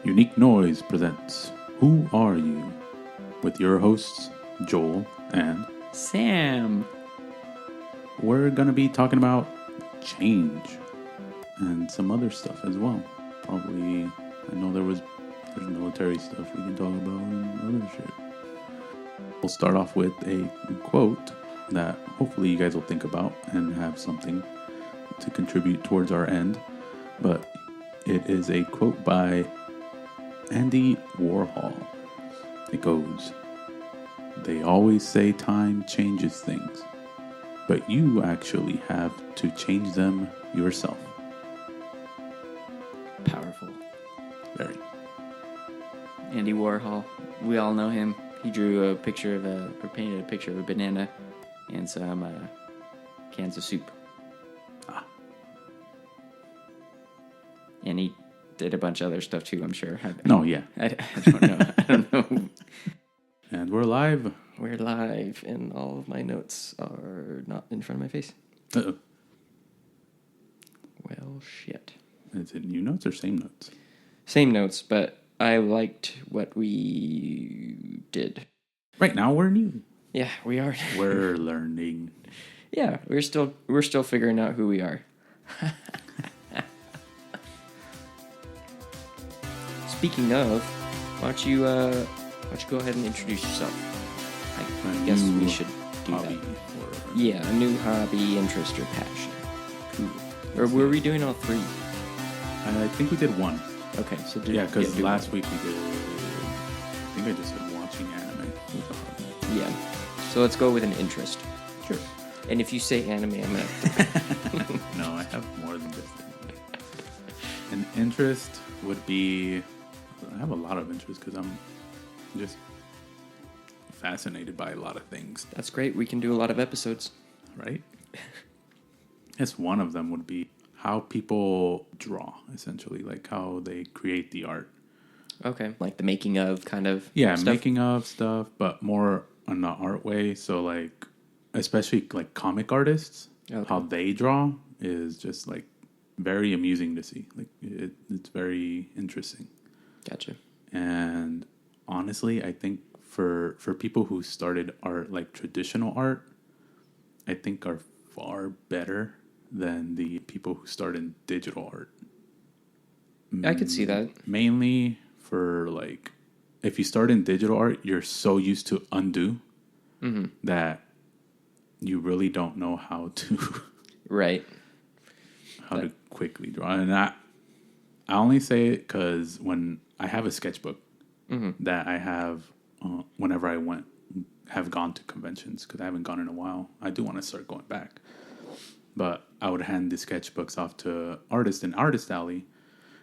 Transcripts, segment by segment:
Unique Noise presents Who Are You? With your hosts, Joel and Sam. We're going to be talking about change and some other stuff as well. Probably, I know there's military stuff we can talk about and other shit. We'll start off with a quote that hopefully you guys will think about and have something to contribute towards our end. But it is a quote by Andy Warhol. It goes, "They always say time changes things, but you actually have to change them yourself." Powerful. Very. Andy Warhol. We all know him. He drew a picture of or painted a picture of a banana and some cans of soup. And he did a bunch of other stuff too, I'm sure. I don't know. I don't know. And we're live. We're live, and all of my notes are not in front of my face. Uh-oh. Well, shit. Is it new notes or same notes? Same notes, but I liked what we did. Right now we're new. Yeah, we are. We're learning. Yeah, we're still figuring out who we are. Speaking of, why don't you go ahead and introduce yourself? I guess we should do that. Yeah, a new hobby, interest, or passion. Cool. Or were we doing all three? I think we did one. Okay, so because last week we did. I think I just said watching anime. Yeah. So let's go with an interest. Sure. And if you say anime, I'm gonna. No, I have more than just an interest would be. I have a lot of interest because I'm just fascinated by a lot of things. That's great. We can do a lot of episodes. Right? Yes, one of them would be how people draw, essentially, like how they create the art. Okay. Like the making of kind of stuff? Making of stuff, but more on the art way. So like, especially like comic artists, how they draw is just like very amusing to see. Like it's very interesting. Gotcha. And honestly, I think for people who started art, like traditional art, I think are far better than the people who started digital art. I could see that. Mainly for like, if you start in digital art, you're so used to undo that you really don't know how to right. To quickly draw. And I only say it because when I have a sketchbook that I have whenever I have gone to conventions, because I haven't gone in a while. I do want to start going back. But I would hand the sketchbooks off to artists in Artist Alley.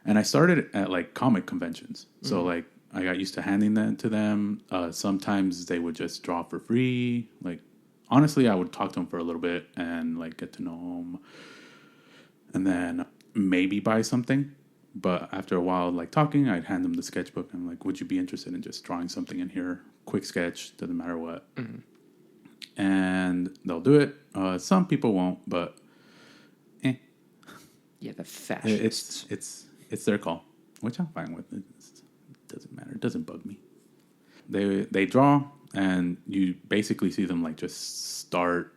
And I started at like comic conventions. So like I got used to handing that to them. Sometimes they would just draw for free. Like honestly, I would talk to them for a little bit and like get to know them. And then maybe buy something. But after a while, like talking, I'd hand them the sketchbook. And I'm like, would you be interested in just drawing something in here? Quick sketch, doesn't matter what. And they'll do it. Some people won't, but yeah, the fashionists. It's their call, which I'm fine with. It doesn't matter. It doesn't bug me. They draw, and you basically see them like just start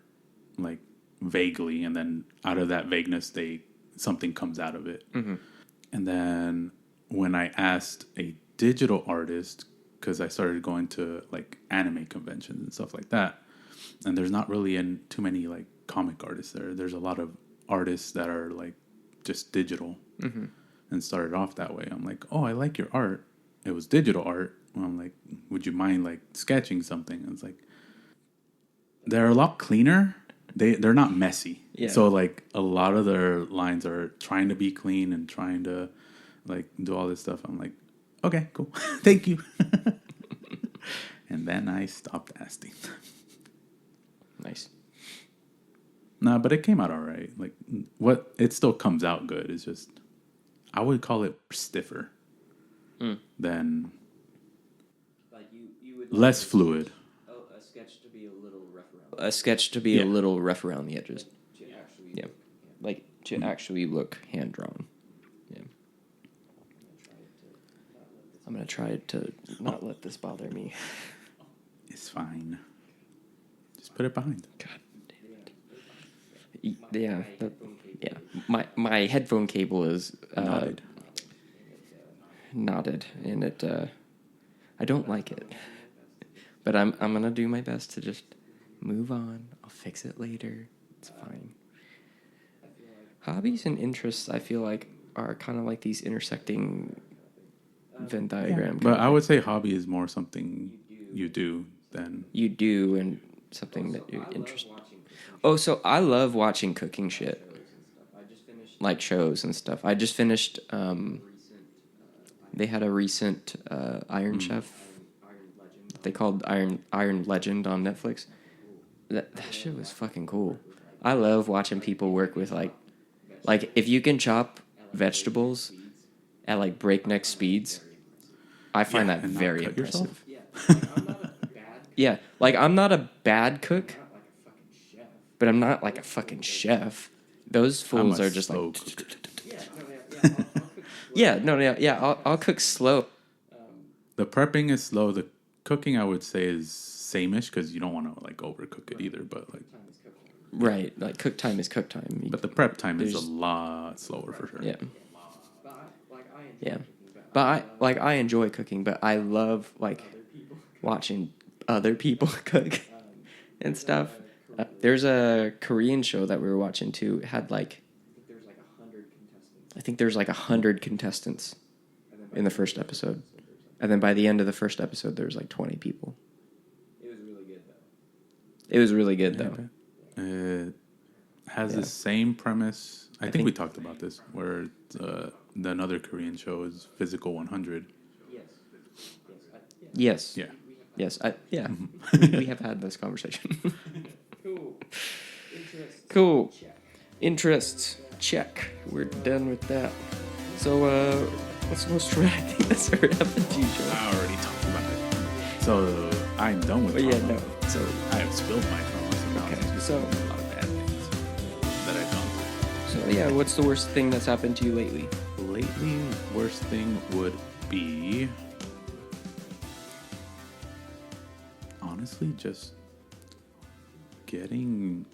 like vaguely, and then out of that vagueness, something comes out of it. And then when I asked a digital artist, because I started going to like anime conventions and stuff like that, and there's not really too many like comic artists there. There's a lot of artists that are like just digital and started off that way. I'm like, oh, I like your art. It was digital art. Well, I'm like, would you mind like sketching something? And it's like, they're a lot cleaner. They're not messy. Yeah. So like a lot of their lines are trying to be clean and trying to like do all this stuff. I'm like, okay, cool. Thank you. And then I stopped asking. Nice. Nah, but it came out all right. Like it still comes out good. It's just, I would call it stiffer than Like you would less fluid. A sketch to be a little rough around. A sketch to be a little rough around the edges. Like to actually look hand drawn. Yeah. I'm gonna try to not let this bother me. It's fine. Just put it behind. God damn it. Yeah. My headphone cable is knotted, and it I don't like it. But I'm gonna do my best to just move on. I'll fix it later. It's fine. Hobbies and interests, I feel like, are kind of like these intersecting Venn diagram. But I would say hobby is more something you do than you do, and something that you're interested. Oh, so I love watching cooking shit, like shows and stuff. I just finished. They had a recent Iron Chef. They called Iron Legend on Netflix. That shit was fucking cool. I love watching people work with like if you can chop vegetables at like breakneck speeds, I find that very impressive. Yeah, like I'm not a bad cook, but I'm not like a fucking chef. Those fools are just like. I'll cook slow. The prepping is slow. The cooking, I would say, is same-ish because you don't want to like overcook it either. But like, right, like cook time is cook time. But the prep time is a lot slower for sure. Yeah. Yeah, but I enjoy cooking, but I love like watching other people cook and stuff. There's a Korean show that we were watching too. It had like, I think there's like 100 contestants in the first episode. And then by the end of the first episode, there's like 20 people. It was really good, though. It has the same premise. I think we talked about this, where another Korean show is Physical 100. Yes. Yeah. Yes. We have had this conversation. Cool. Interests. Check. We're done with that. So, what's the most traumatic thing that's ever happened to you, Joe? I already talked about it. So, I'm done with trauma. Yeah, no. So, I have spilled my trauma. So now okay. it's just So, a lot of bad things that I've done. So, yeah, what's the worst thing that's happened to you lately? Lately, worst thing would be... honestly, just getting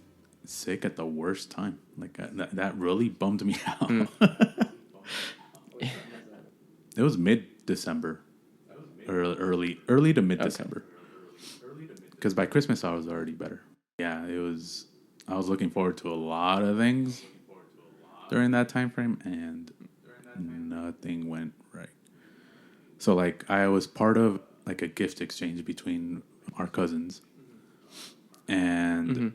sick at the worst time. Like, that really bummed me out. It was mid-December. Or early to mid-December. Because by Christmas, I was already better. Yeah, it was... I was looking forward to a lot of things during that time frame, and nothing went right. So, like, I was part of, like, a gift exchange between our cousins. And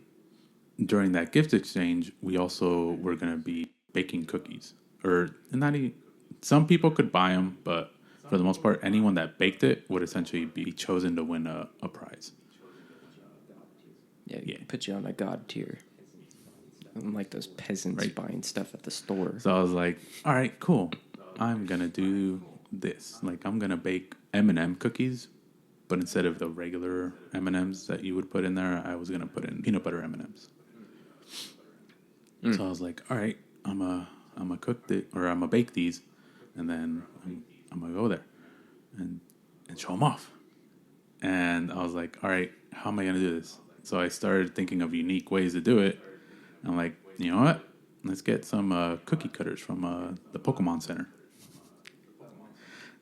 during that gift exchange, we also were going to be baking cookies. Or, not even... Some people could buy them, but for the most part, anyone that baked it would essentially be chosen to win a prize. Yeah, put you on a god tier. Unlike those peasants buying stuff at the store. So I was like, all right, cool. I'm going to do this. Like, I'm going to bake M&M cookies, but instead of the regular M&Ms that you would put in there, I was going to put in peanut butter M&Ms. So I was like, all right, I'm gonna cook it, or I'm gonna bake these, and then I'm gonna go there and show them off. And I was like, all right, how am I gonna do this? So I started thinking of unique ways to do it. And I'm like, you know what? Let's get some cookie cutters from the Pokemon Center.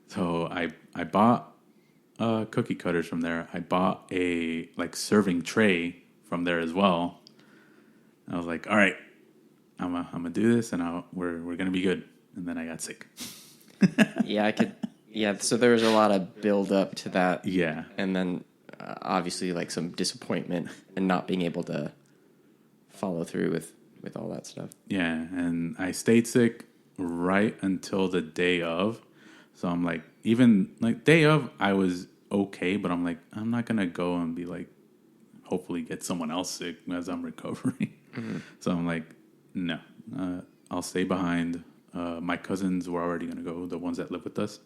So I bought cookie cutters from there. I bought a serving tray from there as well. I was like, all right, I'm gonna do this, and we're gonna be good. And then I got sick. Yeah, I could. Yeah, so there was a lot of build up to that. Yeah, and then obviously some disappointment and not being able to follow through with all that stuff. Yeah, and I stayed sick right until the day of. So I'm like, even day of, I was okay, but I'm like, I'm not gonna go and be like, hopefully get someone else sick as I'm recovering. Mm-hmm. So I'm like, no, I'll stay behind. My cousins were already gonna go, the ones that live with us.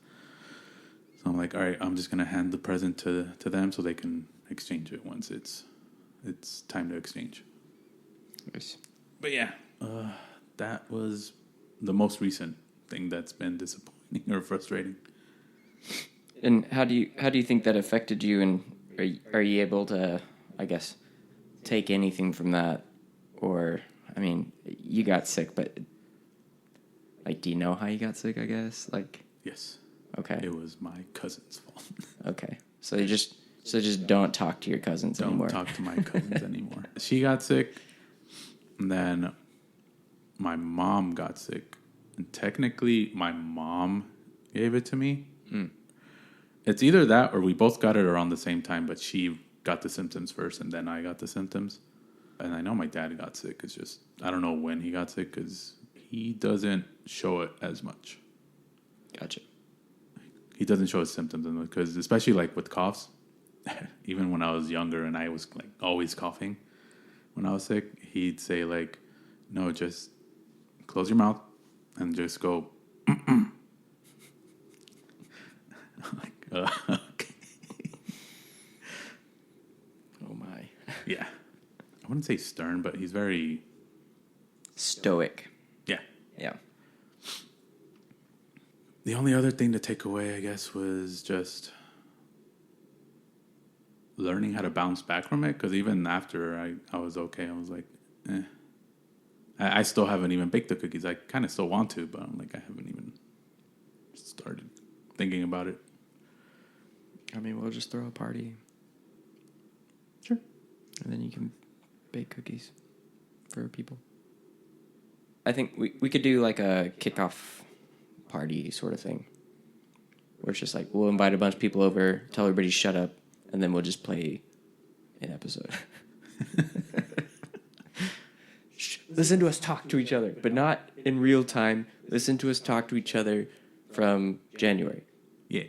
So I'm like, all right, I'm just gonna hand the present to them so they can exchange it once it's time to exchange. Nice. But yeah, that was the most recent thing that's been disappointing or frustrating. And how do you think that affected you? And are you able to, I guess, take anything from that? Or, I mean, you got sick, but like, do you know how you got sick? I guess, like, Yes. okay, It was my cousin's fault. okay. So just don't talk to your cousins anymore. Don't talk to my cousins anymore. She got sick, and then my mom got sick. And technically, my mom gave it to me. It's either that or we both got it around the same time, but she got the symptoms first, and then I got the symptoms. And I know my dad got sick. It's just, I don't know when he got sick because he doesn't show it as much. Gotcha. He doesn't show his symptoms because, especially like with coughs, even when I was younger and I was like always coughing when I was sick, he'd say like, no, just close your mouth and just go. I'm like, okay. Oh my. Yeah. I wouldn't say stern, but he's very Stoic. Yeah. Yeah. The only other thing to take away, I guess, was just learning how to bounce back from it. Because even after I was okay, I was like, eh. I still haven't even baked the cookies. I kind of still want to, but I'm like, I haven't even started thinking about it. I mean, we'll just throw a party. Sure. And then you can bake cookies for people. I think we could do like a kickoff party sort of thing. Where it's just like, we'll invite a bunch of people over, tell everybody to shut up, and then we'll just play an episode. Listen to us talk to each other, but not in real time. Listen to us talk to each other from January. Yeah.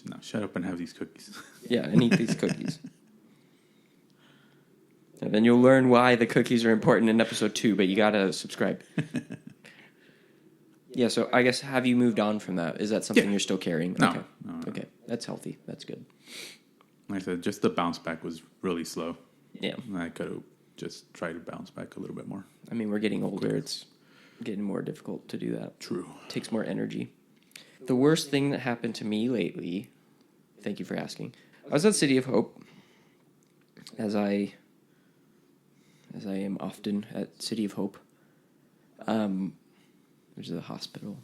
Now shut up and have these cookies. Yeah, and eat these cookies. And then you'll learn why the cookies are important in episode 2, but you gotta subscribe. Yeah, so I guess, have you moved on from that? Is that something you're still carrying? No, Okay. no. Okay, that's healthy. That's good. Like I said, just the bounce back was really slow. Yeah. I could have just tried to bounce back a little bit more. I mean, we're getting older. It's getting more difficult to do that. True. It takes more energy. The worst thing that happened to me lately, thank you for asking, I was at City of Hope, as I am often at City of Hope, which is a hospital.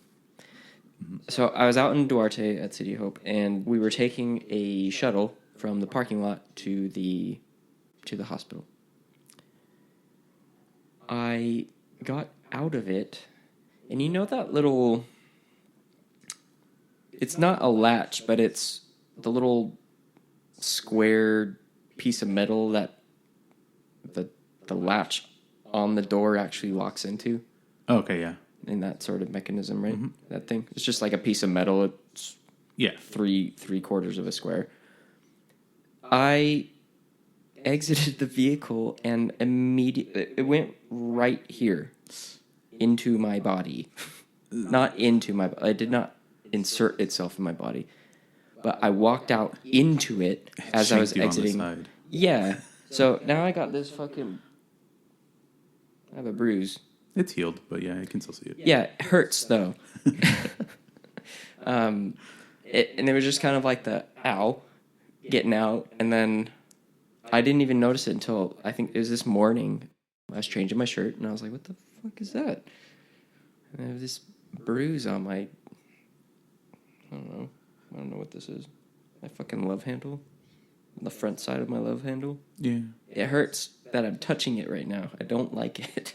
Mm-hmm. So I was out in Duarte at City of Hope, and we were taking a shuttle from the parking lot to the hospital. I got out of it, and you know that little... It's not a latch, but it's the little square piece of metal that the latch on the door actually locks into. Okay, yeah. In that sort of mechanism, right? Mm-hmm. That thing. It's just like a piece of metal. It's three quarters of a square. I exited the vehicle and immediately it went right here into my body. Not into my body. It did not insert itself in my body. But I walked out into it as I was exiting. On the side. Yeah. So now I got this fucking... I have a bruise. It's healed, but yeah, I can still see it. Yeah, it hurts though. And it was just kind of like the ow, getting out, and then I didn't even notice it until I think it was this morning. I was changing my shirt, and I was like, "What the fuck is that?" And I have this bruise on my... I don't know what this is. My fucking love handle. The front side of my love handle. Yeah. It hurts that I'm touching it right now. I don't like it.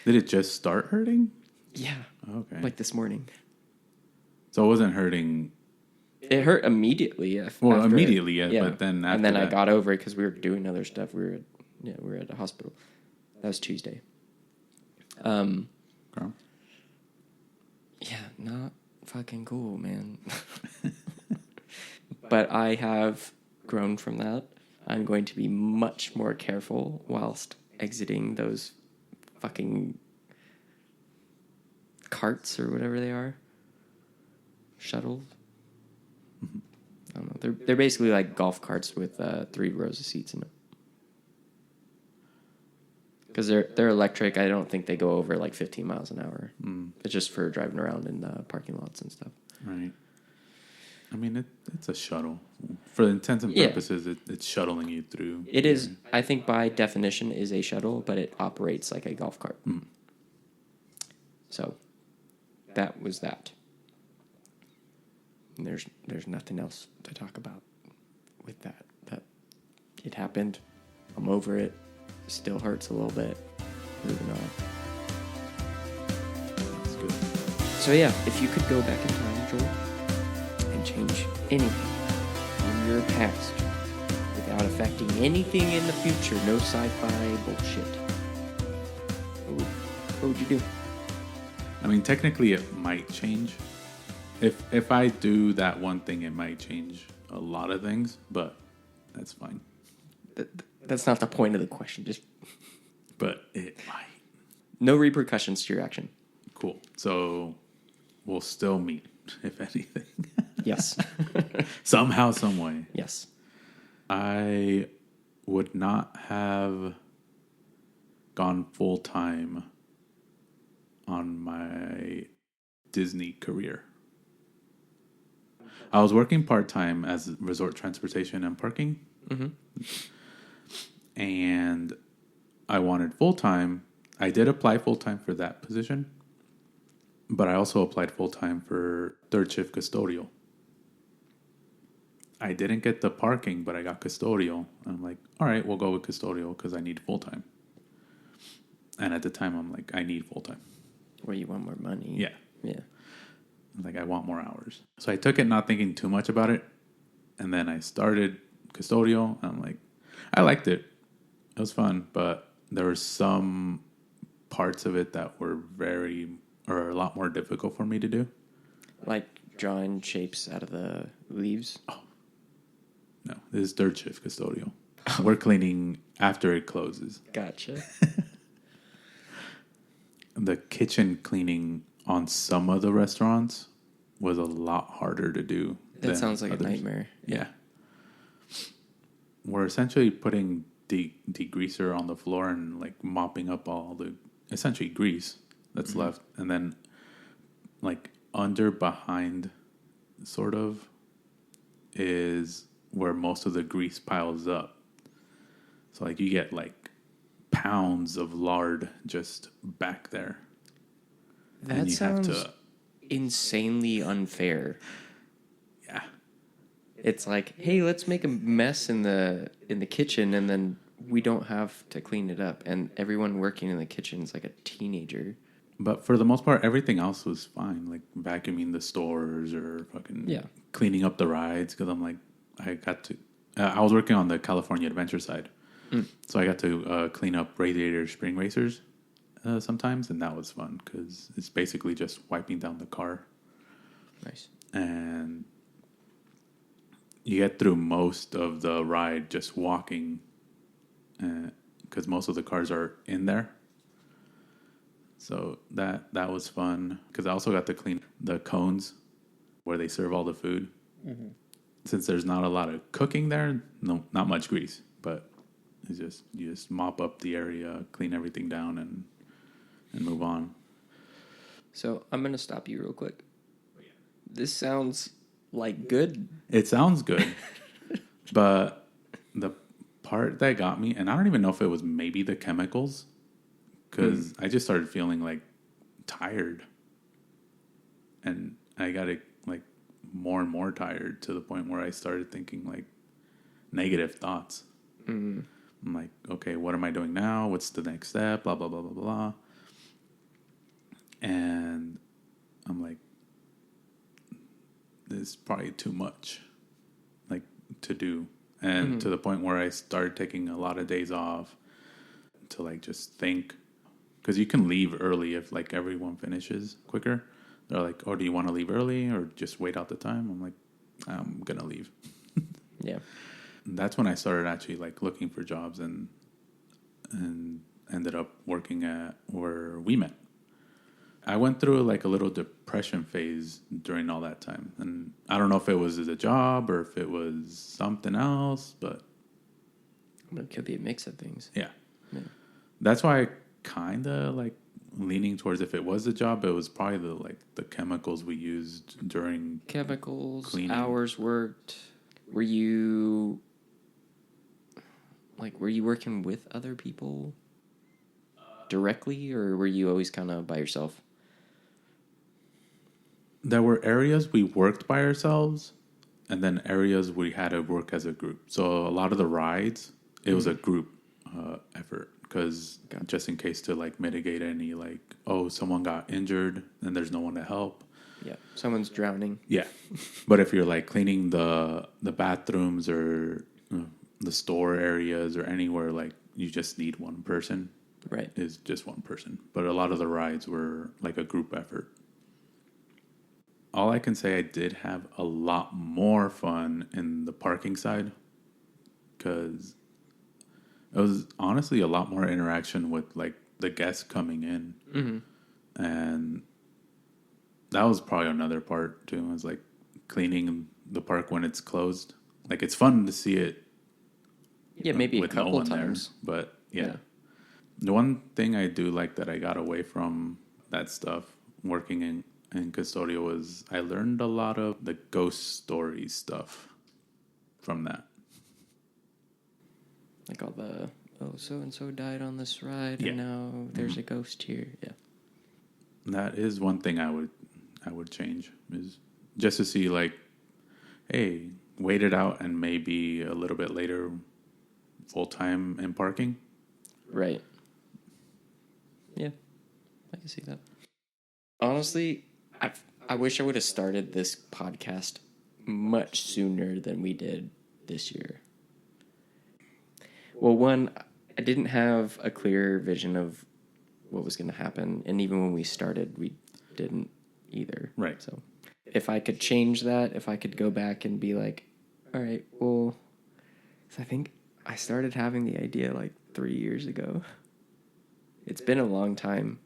Did it just start hurting? Yeah. Okay. Like this morning. So it wasn't hurting... It hurt immediately. Immediately, yeah. But then after and then that... I got over it because we were doing other stuff. We were at a hospital. That was Tuesday. Okay. Yeah, not fucking cool, man. But I have grown from that. I'm going to be much more careful whilst exiting those fucking carts or whatever they are. Shuttles. Mm-hmm. I don't know. They're basically like golf carts with 3 rows of seats in them. Because they're electric. I don't think they go over like 15 miles an hour. It's just for driving around in parking lots and stuff. Right. I mean, it's a shuttle. For intents and Yeah. purposes, it's shuttling you through. It is, I think by definition, is a shuttle, but it operates like a golf cart. So that was that. And there's nothing else to talk about with that. That it happened. I'm over it. Still hurts a little bit. Moving on. That's good. So yeah, if you could go back in time, Joel, and change anything in your past without affecting anything in the future, no sci-fi bullshit, what would you do? I mean, technically, it might change. If I do that one thing, it might change a lot of things, but that's fine. That's not the point of the question. Just But it might. no repercussions to your action. Cool. So we'll still meet, if anything. Yes. Somehow, some way. Yes. I would not have gone full time on my Disney career. I was working part time as resort transportation and parking. And I wanted full time. I did apply full time for that position, but I also applied full time for third shift custodial. I didn't get the parking, but I got custodial. I'm like, all right, we'll go with custodial because I need full time. And at the time, I'm like, I need full time. Where you want more money. Yeah. Yeah. Like, I want more hours. So I took it not thinking too much about it. And then I started custodial. I'm like, I liked it. It was fun. But there were some parts of it that were a lot more difficult for me to do. Like drawing shapes out of the leaves. No, this is third shift custodial. We're cleaning after it closes. Gotcha. The kitchen cleaning on some of the restaurants was a lot harder to do. That sounds like others. A nightmare. Yeah. We're essentially putting degreaser on the floor and like mopping up all the essentially grease that's left. And then like behind sort of is where most of the grease piles up. So like you get like pounds of lard just back there. That sounds insanely unfair. Yeah. It's like, hey, let's make a mess in the kitchen and then we don't have to clean it up. And everyone working in the kitchen is like a teenager. But for the most part, everything else was fine. Like vacuuming the stores or fucking cleaning up the rides. Because I'm like, I was working on the California Adventure side. So I got to clean up Radiator Spring Racers sometimes. And that was fun because it's basically just wiping down the car. Nice. And you get through most of the ride just walking because most of the cars are in there. So that was fun because I also got to clean the cones where they serve all the food. Mm-hmm. Since there's not a lot of cooking there, no, not much grease, but it's just you just mop up the area, clean everything down, and move on. So I'm gonna stop you real quick. This sounds like good. It sounds good, but the part that got me, and I don't even know if it was maybe the chemicals. Because I just started feeling, like, tired. And I got, like, more and more tired to the point where I started thinking, like, negative thoughts. I'm like, okay, what am I doing now? What's the next step? Blah, blah, blah, blah, blah. And I'm like, this is probably too much, like, to do. And to the point where I started taking a lot of days off to, like, just think. Because you can leave early if, like, everyone finishes quicker. They're like, oh, do you want to leave early or just wait out the time? I'm like, I'm going to leave. Yeah. And that's when I started actually, like, looking for jobs and ended up working at where we met. I went through, like, a little depression phase during all that time. And I don't know if it was a job or if it was something else, but... It could be a mix of things. Yeah. That's why I kind of like leaning towards if it was a job, it was probably the chemicals we used during Chemicals, cleaning. hours worked. Were you working with other people directly, or were you always kind of by yourself? There were areas we worked by ourselves, and then areas we had to work as a group. So a lot of the rides, it was a group effort, because just in case to like mitigate any someone got injured and there's no one to help. Yeah, someone's drowning. Yeah, but if you're like cleaning the bathrooms or the store areas or anywhere, like you just need one person. Right. Is just one person. But a lot of the rides were like a group effort. All I can say, I did have a lot more fun in the parking side, because it was honestly a lot more interaction with like the guests coming in. Mm-hmm. And that was probably another part too. It was like cleaning the park when it's closed. Like it's fun to see it. Yeah, maybe a couple times. There, but yeah. The one thing I do like that I got away from that stuff working in Custodio was I learned a lot of the ghost story stuff from that. Like all the, so-and-so died on this ride, and now there's a ghost here. Yeah. That is one thing I would change, is just to see like, hey, wait it out and maybe a little bit later full-time in parking. Right. Yeah, I can see that. Honestly, I wish I would have started this podcast much sooner than we did this year. Well, one, I didn't have a clear vision of what was going to happen, and even when we started, we didn't either. Right. So if I could change that, if I could go back and be like, all right, well, I think I started having the idea like 3 years ago. It's been a long time.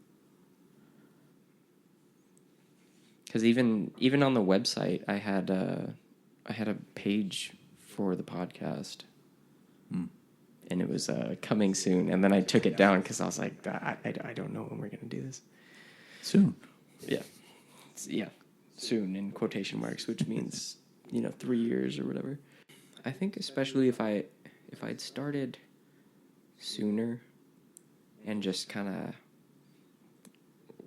Because even on the website, I had a page for the podcast, and it was coming soon. And then I took it down because I was like, I don't know when we're gonna do this. Soon. Yeah, soon in quotation marks, which means 3 years or whatever. I think especially if I'd started sooner and just kind of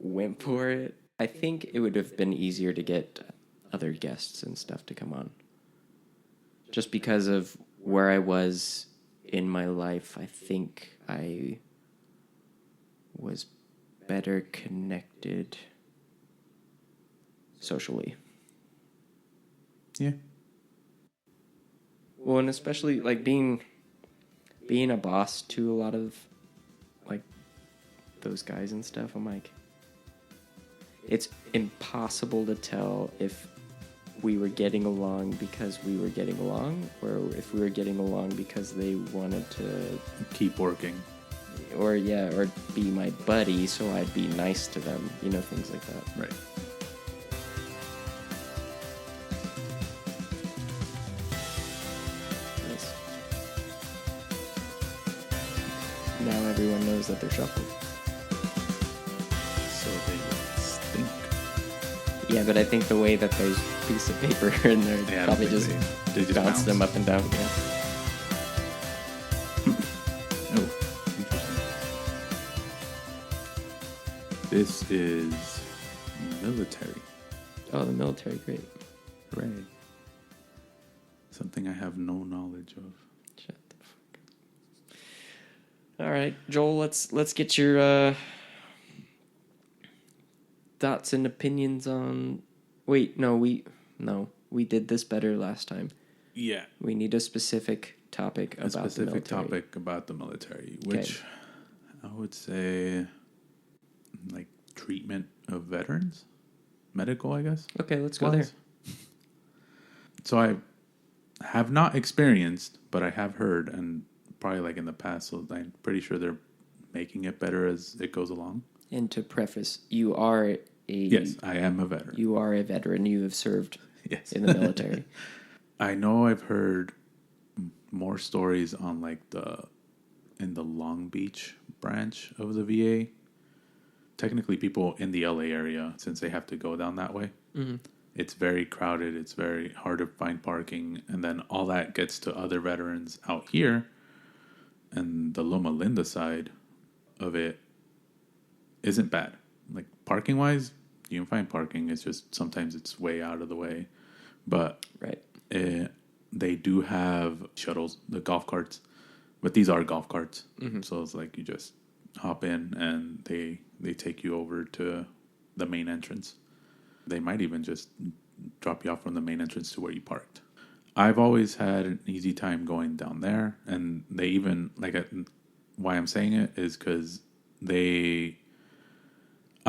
went for it, I think it would have been easier to get other guests and stuff to come on. Just because of where I was in my life, I think I was better connected socially. Yeah. Well, and especially like being a boss to a lot of like those guys and stuff, I'm like, it's impossible to tell if we were getting along because we were getting along, or if we were getting along because they wanted to keep working, or be my buddy, so I'd be nice to them, things like that. Right. Nice. Now everyone knows that they're shuffled. So they would stink. Yeah, but I think the way that there's a piece of paper in there probably just bounce them up and down. Yeah. Oh, interesting. This is military. Oh, the military, great. Hooray. Something I have no knowledge of. Shut the fuck up. All right, Joel, let's get your thoughts and opinions on... Wait, no, we did this better last time. Yeah. We need a specific topic about the military. A specific topic about the military, which I would say like treatment of veterans. Medical, I guess. Okay, let's go there. So I have not experienced, but I have heard, and probably like in the past, so I'm pretty sure they're making it better as it goes along. And to preface, you are Yes, I am a veteran. You are a veteran. You have served in the military. I know I've heard more stories on like in the Long Beach branch of the VA, technically people in the LA area, since they have to go down that way. Mm-hmm. It's very crowded. It's very hard to find parking. And then all that gets to other veterans out here. And the Loma Linda side of it isn't bad. Like parking-wise, you can find parking. It's just sometimes it's way out of the way. But Right. they do have shuttles, the golf carts. But these are golf carts. Mm-hmm. So it's like you just hop in and they take you over to the main entrance. They might even just drop you off from the main entrance to where you parked. I've always had an easy time going down there. And they even, why I'm saying it is because I'm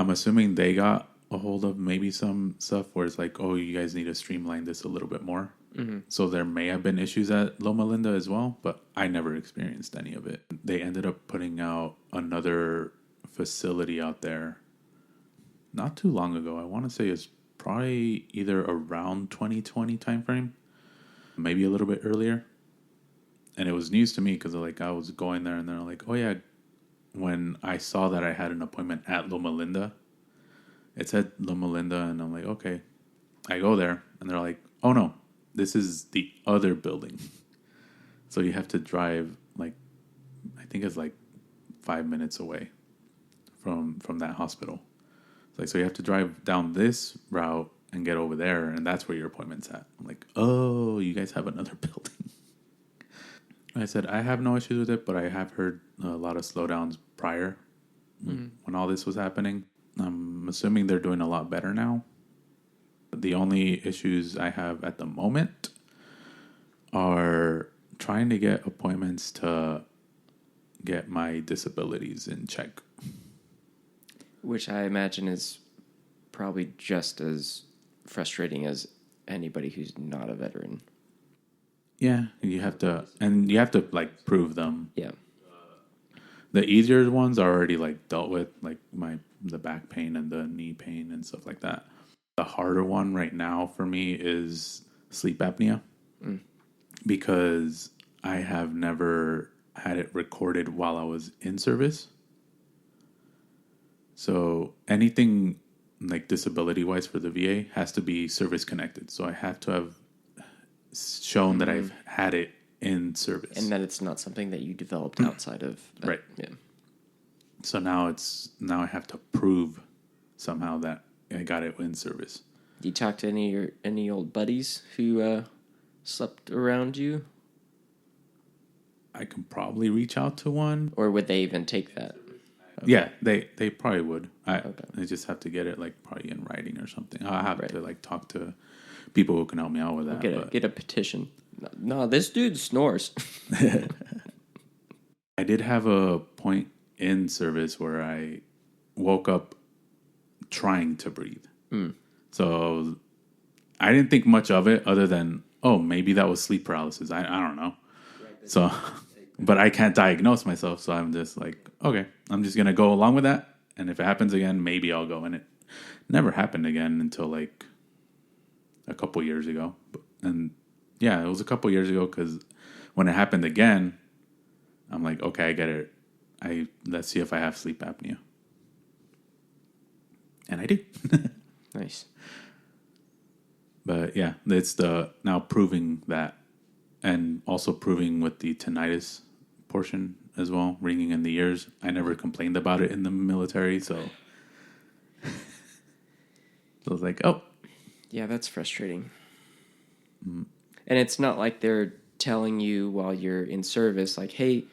assuming they got a hold of maybe some stuff where it's like, oh, you guys need to streamline this a little bit more. Mm-hmm. So there may have been issues at Loma Linda as well, but I never experienced any of it. They ended up putting out another facility out there not too long ago. I want to say it's probably either around 2020 timeframe, maybe a little bit earlier. And it was news to me because I was going there and they're like, oh yeah, when I saw that I had an appointment at Loma Linda, it said Loma Linda, and I'm like, okay. I go there and they're like, oh no, this is the other building. So you have to drive I think it's 5 minutes away from that hospital. So you have to drive down this route and get over there, and that's where your appointment's at. I'm like, oh, you guys have another building. I said, I have no issues with it, but I have heard a lot of slowdowns prior when all this was happening. I'm assuming they're doing a lot better now. The only issues I have at the moment are trying to get appointments to get my disabilities in check. Which I imagine is probably just as frustrating as anybody who's not a veteran. Yeah, you have to prove them. Yeah. The easier ones are already dealt with, the back pain and the knee pain and stuff like that. The harder one right now for me is sleep apnea, because I have never had it recorded while I was in service. So anything disability wise for the VA has to be service connected. So I have to have shown that I've had it in service, And that it's not something that you developed outside of that. Right. Yeah. So now I have to prove somehow that I got it in service. Do you talk to any old buddies who slept around you? I can probably reach out to one. Or would they even take that? Okay. Yeah, they probably would. I just have to get it probably in writing or something. I'll have to talk to people who can help me out with that. Get a petition. No, this dude snores. I did have a point in service where I woke up trying to breathe. So I didn't think much of it other than, oh, maybe that was sleep paralysis. I don't know. So, but I can't diagnose myself. So I'm just okay, I'm just going to go along with that. And if it happens again, maybe I'll go. And it never happened again until a couple years ago. And yeah, it was a couple years ago because when it happened again, I'm like, okay, I get it. Let's see if I have sleep apnea. And I do. Nice. But yeah, it's now proving that, and also proving with the tinnitus portion as well, ringing in the ears. I never complained about it in the military, so I was like, oh. Yeah, that's frustrating. And it's not like they're telling you while you're in service, hey,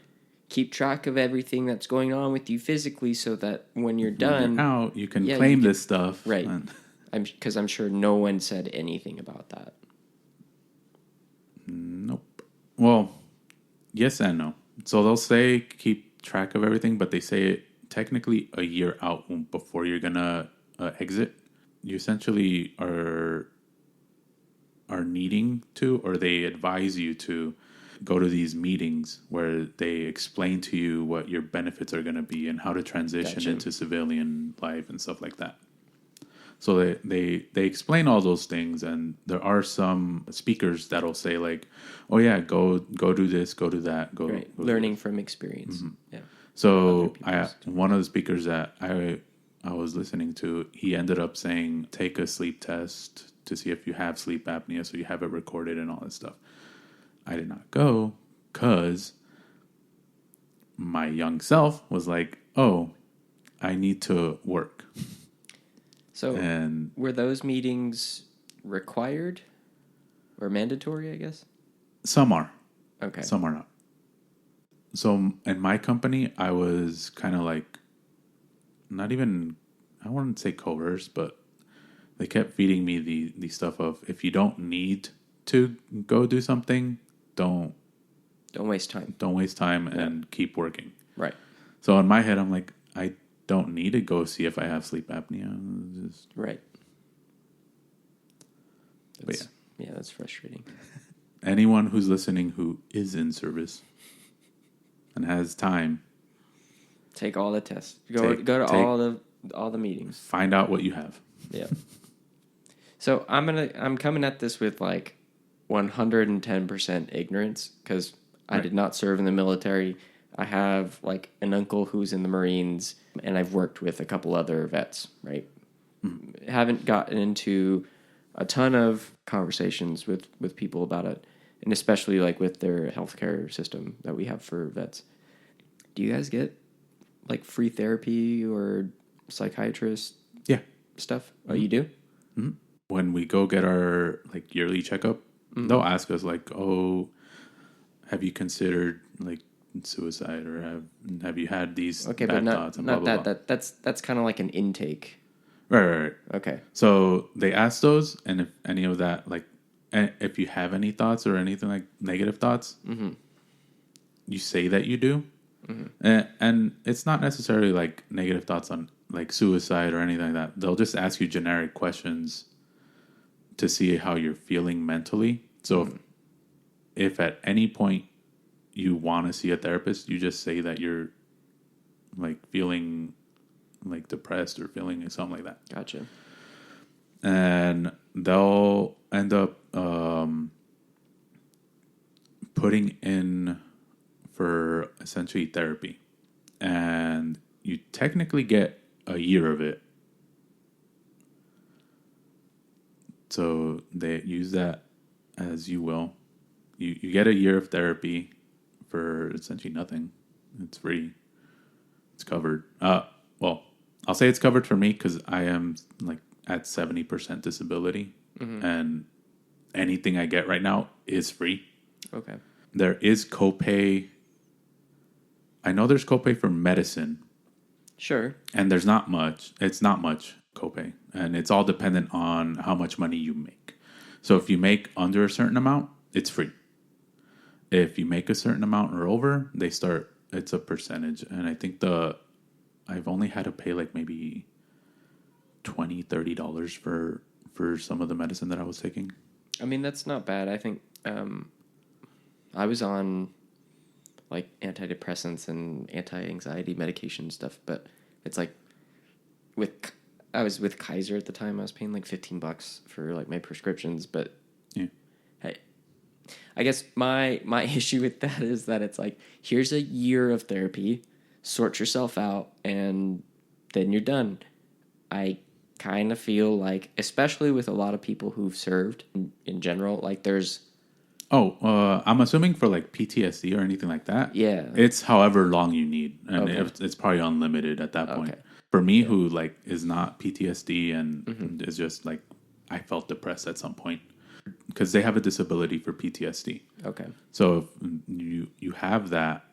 keep track of everything that's going on with you physically so that when you're done... out, you can claim this stuff. Right. Because I'm sure no one said anything about that. Nope. Well, yes and no. So they'll say keep track of everything, but they say it technically a year out before you're going to exit. You essentially are needing to, or they advise you to go to these meetings where they explain to you what your benefits are going to be and how to transition into civilian life and stuff like that. So they explain all those things, and there are some speakers that'll say oh yeah, go do this, go do that, go learning from experience. Mm-hmm. Yeah. So one of the speakers that I was listening to, he ended up saying, take a sleep test to see if you have sleep apnea, so you have it recorded and all that stuff. I did not go because my young self was like, oh, I need to work. So And were those meetings required or mandatory, I guess? some are. Okay. Some are not. So in my company, I was kind of like, not even, I wouldn't say coerced, but they kept feeding me the stuff of, if you don't need to go do something, don't waste time. Don't waste time and keep working. Right. So in my head, I'm like, I don't need to go see if I have sleep apnea. Just, right. But yeah, that's frustrating. Anyone who's listening who is in service and has time, take all the tests. Go to all the meetings. Find out what you have. Yeah. So I'm coming at this with like 110% ignorance because I did not serve in the military. I have like an uncle who's in the Marines, and I've worked with a couple other vets, right? Mm-hmm. Haven't gotten into a ton of conversations with people about it, and especially like with their healthcare system that we have for vets. Do you guys get like free therapy or psychiatrist stuff? Mm-hmm. Oh, you do? Mm-hmm. When we go get our like yearly checkup, they'll ask us like, oh, have you considered like suicide, or have you had these bad thoughts? And not blah, that. blah, blah. That's kind of like an intake. Right. Okay. So they ask those, and if any of that, like, if you have any thoughts or anything like negative thoughts, you say that you do. And it's not necessarily like negative thoughts on like suicide or anything like that. They'll just ask you generic questions to see how you're feeling mentally. So if at any point you want to see a therapist, you just say that you're like feeling like depressed or feeling something like that. Gotcha. And they'll end up putting in for essentially therapy. And you technically get a year of it. So they use that as you will. You get a year of therapy for essentially nothing. It's free. It's covered. Well, I'll say it's covered for me because I am like at 70% disability, and anything I get right now is free. Okay. There is copay. I know there's copay for medicine. Sure. And there's not much. It's not much copay, and it's all dependent on how much money you make. So if you make under a certain amount, it's free. If you make a certain amount or over, it's a percentage. And I think I've only had to pay like maybe $20, $30 for some of the medicine that I was taking. I mean, that's not bad. I think I was on like antidepressants and anti-anxiety medication stuff, but it's like I was with Kaiser at the time. I was paying like $15 for like my prescriptions, but hey, I guess my issue with that is that it's like, here's a year of therapy, sort yourself out, and then you're done. I kind of feel like, especially with a lot of people who've served in general, like there's... I'm assuming for like PTSD or anything like that. Yeah. It's however long you need. And it's probably unlimited at that point. Okay. For me, who like is not PTSD and is just like, I felt depressed at some point. Because they have a disability for PTSD. Okay. So if you have that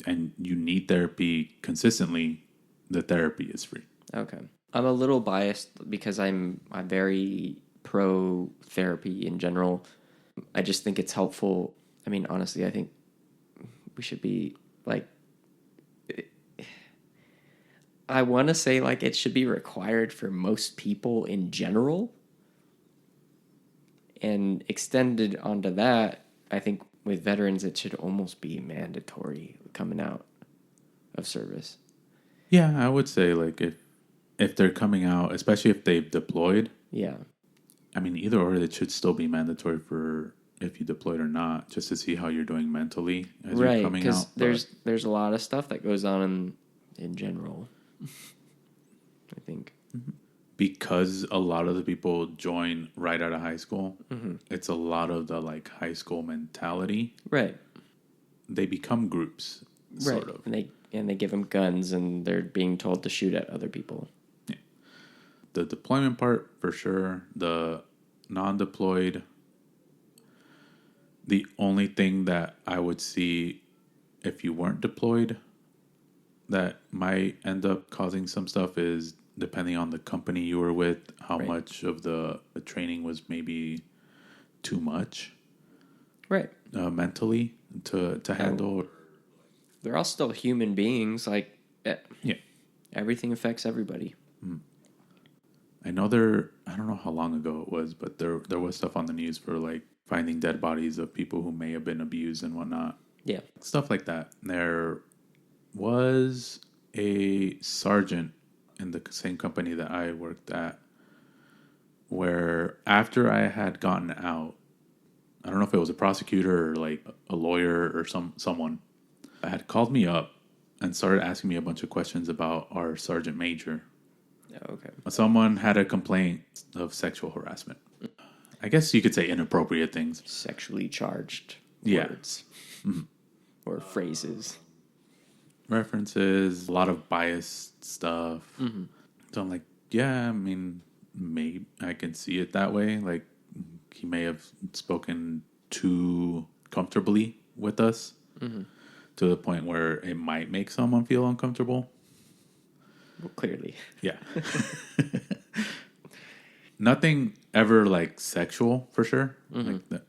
and you need therapy consistently, the therapy is free. Okay. I'm a little biased because I'm very pro therapy in general. I just think it's helpful. I mean, honestly, I think we should be like, I want to say like it should be required for most people in general. And extended onto that, I think with veterans, it should almost be mandatory coming out of service. Yeah, I would say like if they're coming out, especially if they've deployed. Yeah. I mean, either or, it should still be mandatory for if you deployed or not, just to see how you're doing mentally as you're coming out. Right, because there's a lot of stuff that goes on in general. I think. Because a lot of the people join right out of high school. It's a lot of the like high school mentality. Right. They become groups, sort of. And they give them guns, and they're being told to shoot at other people. Yeah. The deployment part, for sure. The non-deployed. The only thing that I would see if you weren't deployed that might end up causing some stuff is depending on the company you were with, how much of the training was maybe too much. Right. Mentally to handle. They're all still human beings. Like, Yeah. Everything affects everybody. I know I don't know how long ago it was, but there was stuff on the news for like finding dead bodies of people who may have been abused and whatnot. Yeah. Stuff like that. There was a sergeant in the same company that I worked at where after I had gotten out, I don't know if it was a prosecutor or like a lawyer or someone, had called me up and started asking me a bunch of questions about our sergeant major. Oh, okay. Someone had a complaint of sexual harassment. I guess you could say inappropriate things. Sexually charged Yeah. words or phrases. References, a lot of biased stuff. So I'm like, yeah, I mean, maybe I can see it that way. Like, he may have spoken too comfortably with us to the point where it might make someone feel uncomfortable. Well, clearly. Yeah. Nothing ever like sexual for sure. Like that,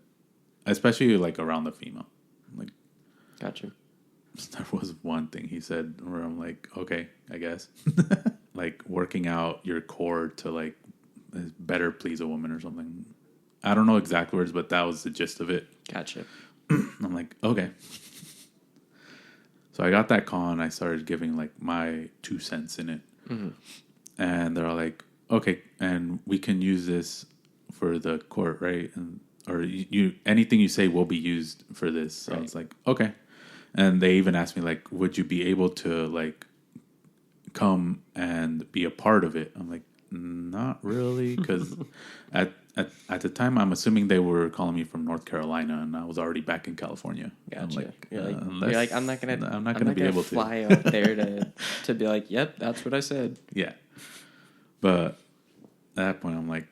especially like around the female. Like, Gotcha. there was one thing he said where I'm like, okay, I guess. Like working out your core to like better please a woman or something. I don't know exact words, but that was the gist of it. Gotcha. I'm like, okay. So I got that call and I started giving like my 2 cents in it. And they're all like, okay, and we can use this for the court, right? And or you anything you say will be used for this. So I was like, okay. And they even asked me like, would you be able to like come and be a part of it? I'm like, not really, because at the time I'm assuming they were calling me from North Carolina, and I was already back in California. Gotcha. I'm like, you're like, I'm not gonna be able to fly out there to be like, yep, that's what I said. Yeah, but at that point I'm like,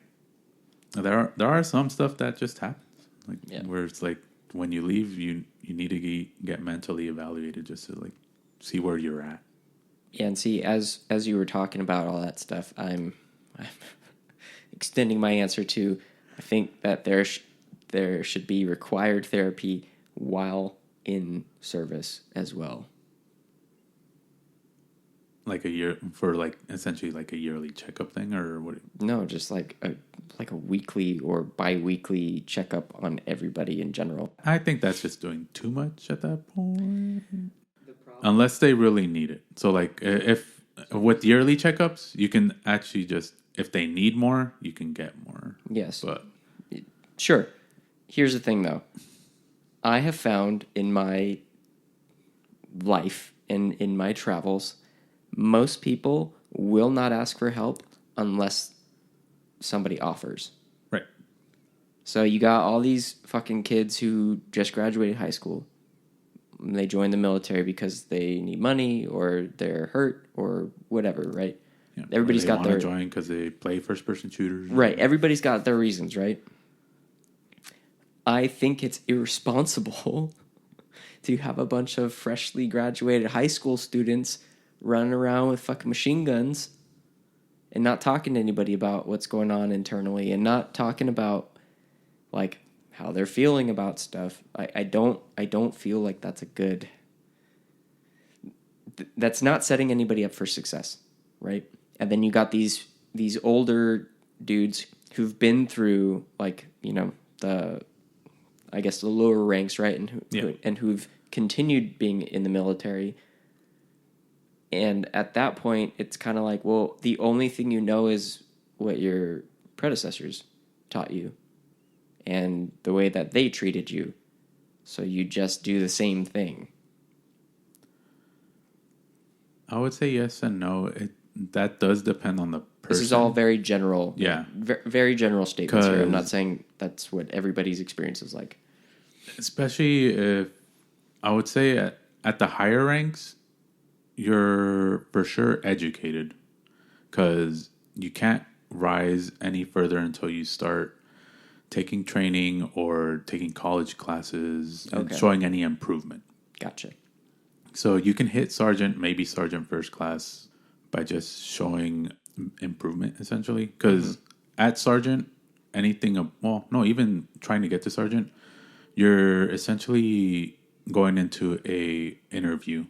there are some stuff that just happens, like where it's like when you leave, you need to get mentally evaluated just to like see where you're at. Yeah, and see, as you were talking about all that stuff, I'm extending my answer to, I think that there should be required therapy while in service as well. Like a year for like essentially like a yearly checkup thing, or what? No, just like a weekly or bi-weekly checkup on everybody in general. I think that's just doing too much at that point. Unless they really need it. So like if with yearly checkups, you can actually just, if they need more, you can get more. Yes. But sure. Here's the thing though. I have found in my life and in my travels, most people will not ask for help unless somebody offers. right. So you got all these fucking kids who just graduated high school. They join the military because they need money or they're hurt or whatever, right? Yeah. Everybody's got their join because they play first person shooters. Right. Everybody's got their reasons, right? I think it's irresponsible to have a bunch of freshly graduated high school students running around with fucking machine guns and not talking to anybody about what's going on internally and not talking about like how they're feeling about stuff. I don't feel like that's a good. That's not setting anybody up for success, right? And then you got these older dudes who've been through like the lower ranks, right? And who've continued being in the military. And at that point, it's kind of like, well, the only thing you know is what your predecessors taught you and the way that they treated you. So you just do the same thing. I would say yes and no. that does depend on the person. This is all very general. Yeah. Very general statements here. I'm not 'Cause- saying that's what everybody's experience is like. Especially if I would say at the higher ranks, you're for sure educated because you can't rise any further until you start taking training or taking college classes and Okay. showing any improvement. Gotcha. So you can hit sergeant, maybe sergeant first class by just showing improvement essentially. Because at sergeant, even trying to get to sergeant, you're essentially going into a interview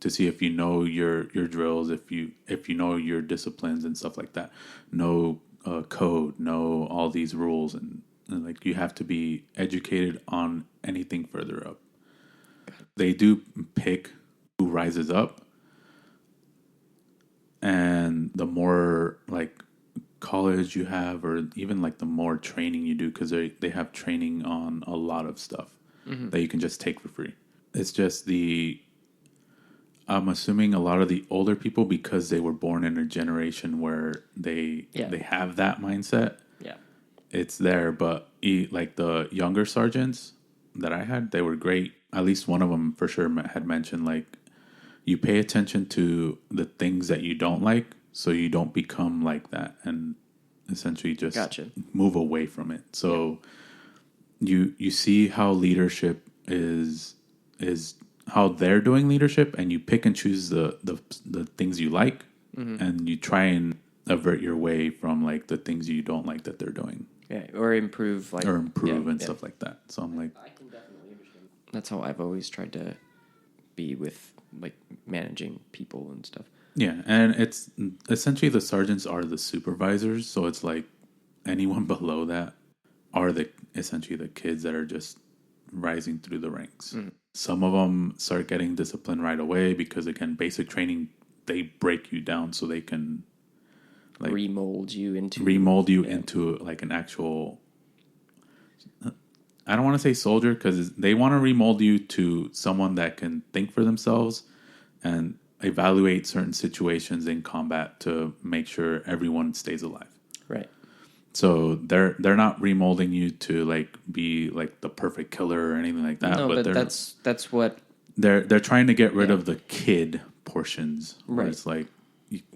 to see if you know your drills, if you know your disciplines and stuff like that, know code, know all these rules, and like you have to be educated on anything further up. They do pick who rises up, and the more like college you have, or even like the more training you do, because they have training on a lot of stuff that you can just take for free. It's just I'm assuming a lot of the older people, because they were born in a generation where they have that mindset. Yeah. It's there, but like the younger sergeants that I had, they were great. At least one of them for sure had mentioned like you pay attention to the things that you don't like, so you don't become like that, and essentially just move away from it. So you see how leadership is how they're doing leadership, and you pick and choose the things you like, and you try and avert your way from like the things you don't like that they're doing. Yeah, or improve and stuff like that. So I'm like, I can definitely understand. That's how I've always tried to be with like managing people and stuff. Yeah, and it's essentially the sergeants are the supervisors, so it's like anyone below that are essentially the kids that are just rising through the ranks. Some of them start getting disciplined right away because again, basic training, they break you down so they can like remold you into like an actual, I don't want to say soldier, because they want to remold you to someone that can think for themselves and evaluate certain situations in combat to make sure everyone stays alive. Right. So they're not remolding you to like be like the perfect killer or anything like that. No, but that's what they're trying to get rid of the kid portions. Where right. It's like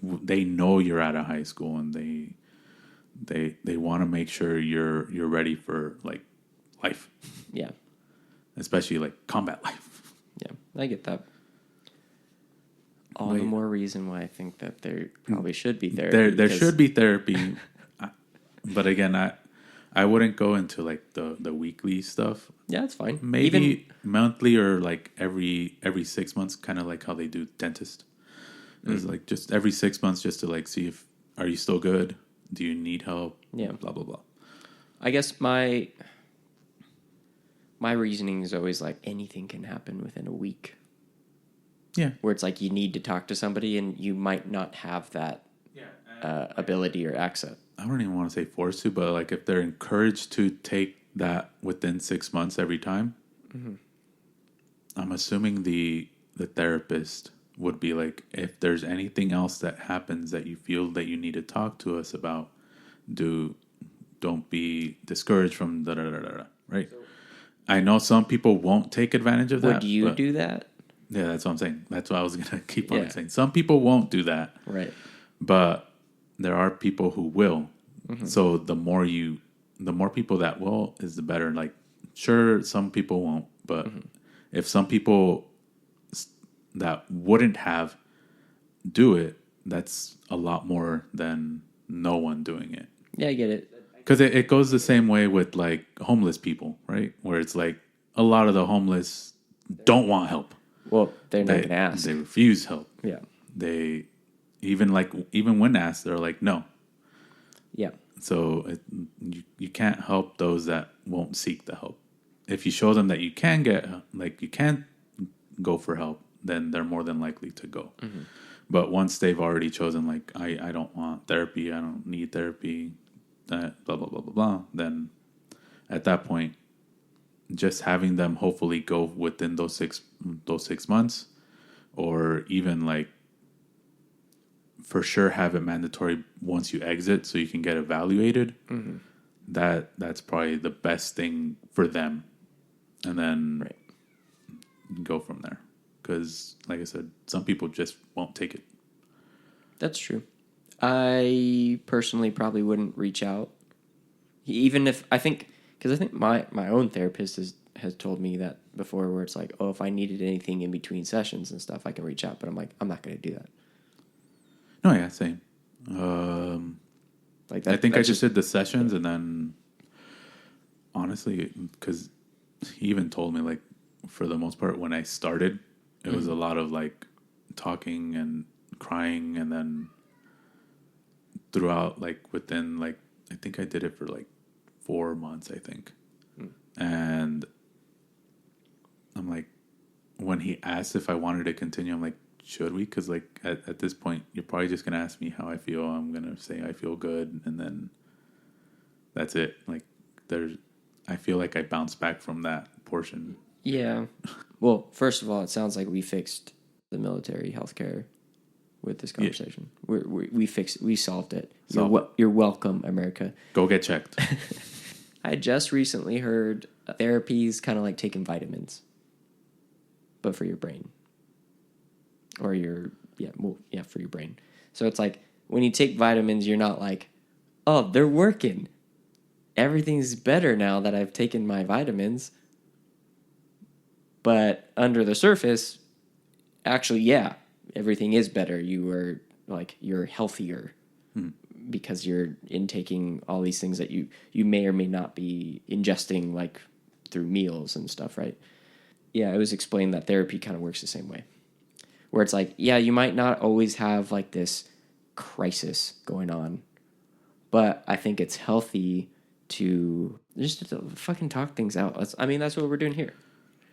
they know you're out of high school, and they want to make sure you're ready for like life. Yeah. Especially like combat life. Yeah, I get that. All the more reason why I think that there probably should be therapy. There should be therapy. But again, I wouldn't go into like the weekly stuff. Yeah, that's fine. Maybe even monthly or like every 6 months, kind of like how they do dentist. It's like just every 6 months, just to like see if are you still good? Do you need help? Yeah. Blah blah blah. I guess my reasoning is always like anything can happen within a week. Yeah. Where it's like you need to talk to somebody and you might not have that ability or access. I don't even want to say forced to, but like if they're encouraged to take that within 6 months every time, I'm assuming the therapist would be like, if there's anything else that happens that you feel that you need to talk to us about, don't be discouraged from right? So, I know some people won't take advantage of that. Would you do that? Yeah, that's what I'm saying. That's what I was gonna keep on saying. Some people won't do that, right? But there are people who will. So the more people that will is the better. Like, sure, some people won't, but if some people that wouldn't have do it, that's a lot more than no one doing it. Yeah, I get it. Because it goes the same way with like homeless people, right? Where it's like a lot of the homeless don't want help. Well, they're not going to ask. They refuse help. Yeah. They even when asked, they're like, no. Yeah. So you can't help those that won't seek the help. If you show them that you can you can go for help, then they're more than likely to go. But once they've already chosen, like, I don't want therapy, I don't need therapy, that blah, blah, blah, blah, blah, then at that point, just having them hopefully go within those 6 months, or even like for sure have it mandatory once you exit so you can get evaluated. Mm-hmm. That's probably the best thing for them. And then go from there. Because, like I said, some people just won't take it. That's true. I personally probably wouldn't reach out. Even if, because I think my own therapist has told me that before, where it's like, oh, if I needed anything in between sessions and stuff, I can reach out. But I'm like, I'm not going to do that. No, yeah, same. Like that, I think I just did the sessions, and then honestly, because he even told me, like, for the most part, when I started, it was a lot of like talking and crying, and then throughout, like within, like, I think I did it for like 4 months, I think. And I'm like, when he asked if I wanted to continue, I'm like, should we? Because like at this point, you're probably just gonna ask me how I feel. I'm gonna say I feel good, and then that's it. Like, I feel like I bounced back from that portion. Yeah. Well, first of all, it sounds like we fixed the military healthcare with this conversation. Yeah. We solved it. You're welcome, America. Go get checked. I just recently heard therapy is kind of like taking vitamins, but for your brain. Or for your brain. So it's like when you take vitamins, you're not like, oh, they're working. Everything's better now that I've taken my vitamins. But under the surface, actually, yeah, everything is better. You're healthier because you're intaking all these things that you may or may not be ingesting, like through meals and stuff, right? Yeah, it was explained that therapy kind of works the same way. Where it's like, yeah, you might not always have like this crisis going on, but I think it's healthy to just fucking talk things out. That's what we're doing here.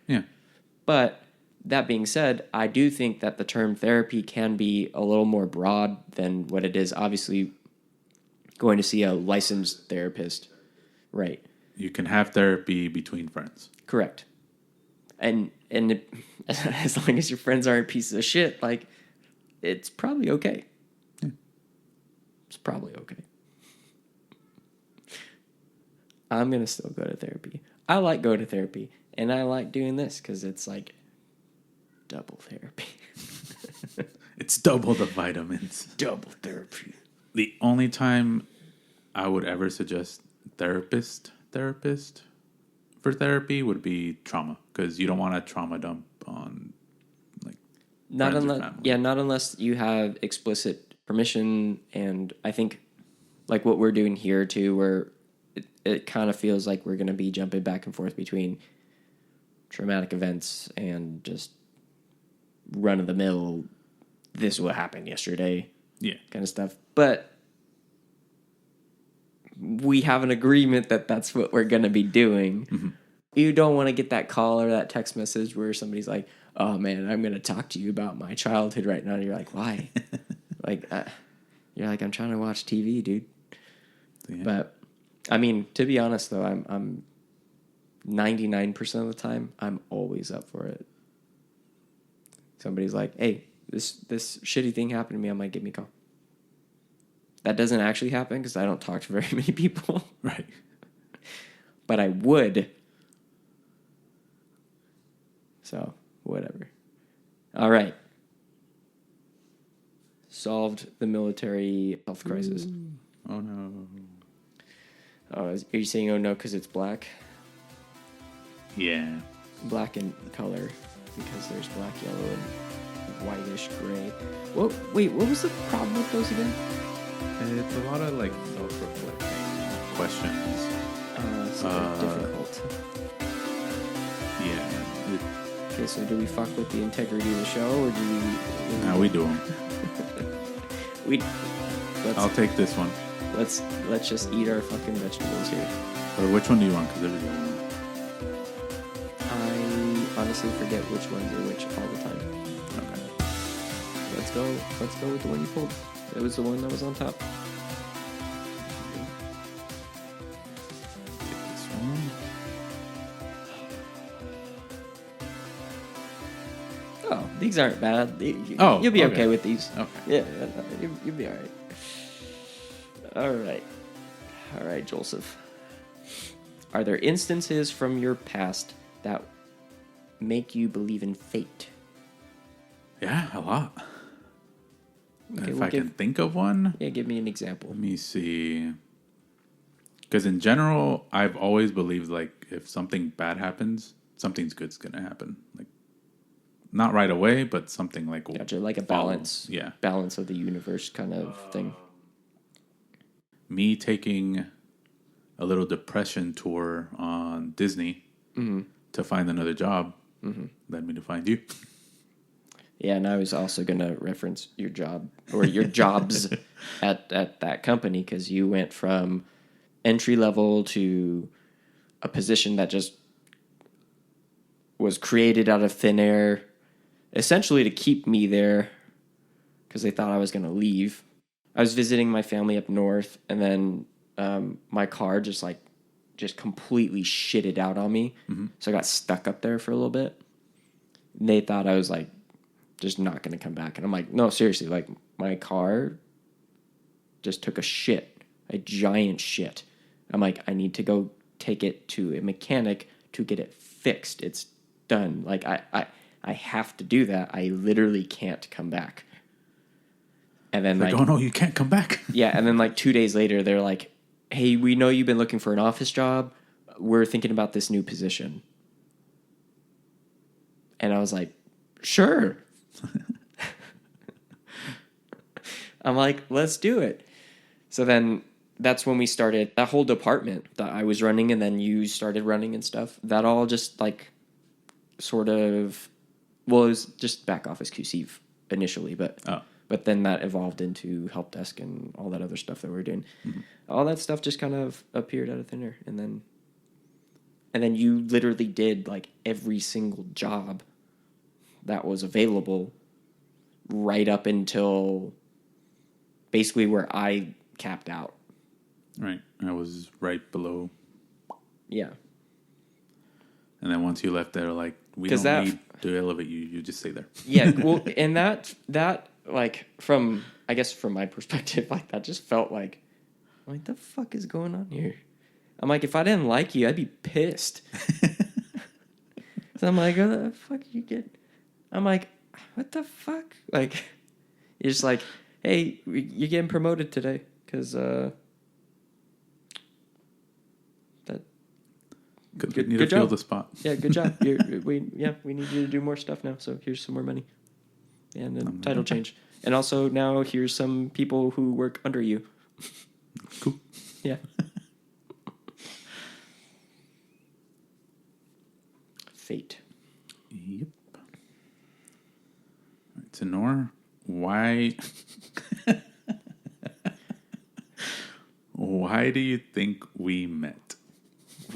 Yeah. But that being said, I do think that the term therapy can be a little more broad than what it is. Obviously, going to see a licensed therapist, right? You can have therapy between friends. Correct. And as long as your friends aren't pieces of shit, like, it's probably okay. Yeah. It's probably okay. I'm going to still go to therapy. I like going to therapy, and I like doing this because it's like double therapy. It's double the vitamins. Double therapy. The only time I would ever suggest therapist for therapy would be trauma, because you don't want a trauma dump on like not unless you have explicit permission. And I think like what we're doing here too, where it kind of feels like we're going to be jumping back and forth between traumatic events and just run of the mill, this is what happened yesterday, kind of stuff. But we have an agreement that that's what we're going to be doing. Mm-hmm. You don't want to get that call or that text message where somebody's like, oh man, I'm going to talk to you about my childhood right now. And you're like, why? You're like, I'm trying to watch TV, dude. Yeah. But I mean, to be honest though, I'm 99% of the time, I'm always up for it. Somebody's like, hey, this shitty thing happened to me. I might give me a call. That doesn't actually happen because I don't talk to very many people. Right. But I would. So, whatever. All right. Solved the military health crisis. Ooh. Oh, no. Oh, are you saying, oh, no, because it's black? Yeah. Black in color, because there's black, yellow, and whitish gray. Well, wait, what was the problem with those again? It's a lot of like self-reflecting questions. Difficult. Yeah. Okay, so do we fuck with the integrity of the show, or do we? No, we do them. I'll take this one. Let's just eat our fucking vegetables here. Or which one do you want? Because there's one. I honestly forget which ones are which all the time. Okay. Let's go with the one you pulled. It was the one that was on top. Take this one. Oh, These aren't bad. You'll be okay with these. Okay. Yeah, you'll be all right. All right, Joseph. Are there instances from your past that make you believe in fate? Yeah, a lot. Okay, If I can think of one, yeah, give me an example. let me see. Because in general, I've always believed like if something bad happens, something's good's gonna happen. Like not right away, but something like Gotcha, like a follow. balance. Yeah. Balance of the universe kind of thing. Me taking a little depression tour on Disney to find another job led me to find you. Yeah, and I was also going to reference your job or your jobs at that company because you went from entry level to a position that just was created out of thin air, essentially to keep me there because they thought I was going to leave. I was visiting my family up north, and then my car just completely shitted out on me. So I got stuck up there for a little bit. And they thought I was like just not going to come back. And I'm like, no, seriously, like my car just took a giant shit. I'm like, I need to go take it to a mechanic to get it fixed. It's done. Like I have to do that. I literally can't come back. And then like, oh no, you can't come back. Yeah, and then like 2 days later, they're like, hey, we know you've been looking for an office job. We're thinking about this new position. And I was like, sure. I'm like, let's do it. So then that's when we started that whole department that I was running and then you started running and stuff. That all just like sort of, well, it was just back office QC initially, but then that evolved into help desk and all that other stuff that we were doing. All that stuff just kind of appeared out of thin air. And then you literally did like every single job that was available right up until basically where I capped out. Right. I was right below. Yeah. And then once you left there, like, we don't need to elevate you. You just stay there. Yeah. Well, and that like from my perspective, like that just felt like the fuck is going on here? I'm like, if I didn't like you, I'd be pissed. So I'm like, what the fuck you get? I'm like, what the fuck? Like, you're just like, hey, you're getting promoted today because that. Good, need to fill the spot. Yeah, good job. We need you to do more stuff now. So here's some more money, and then title change, and also now here's some people who work under you. Cool. Yeah. Fate. Yep. All right, Tenor, why do you think we met?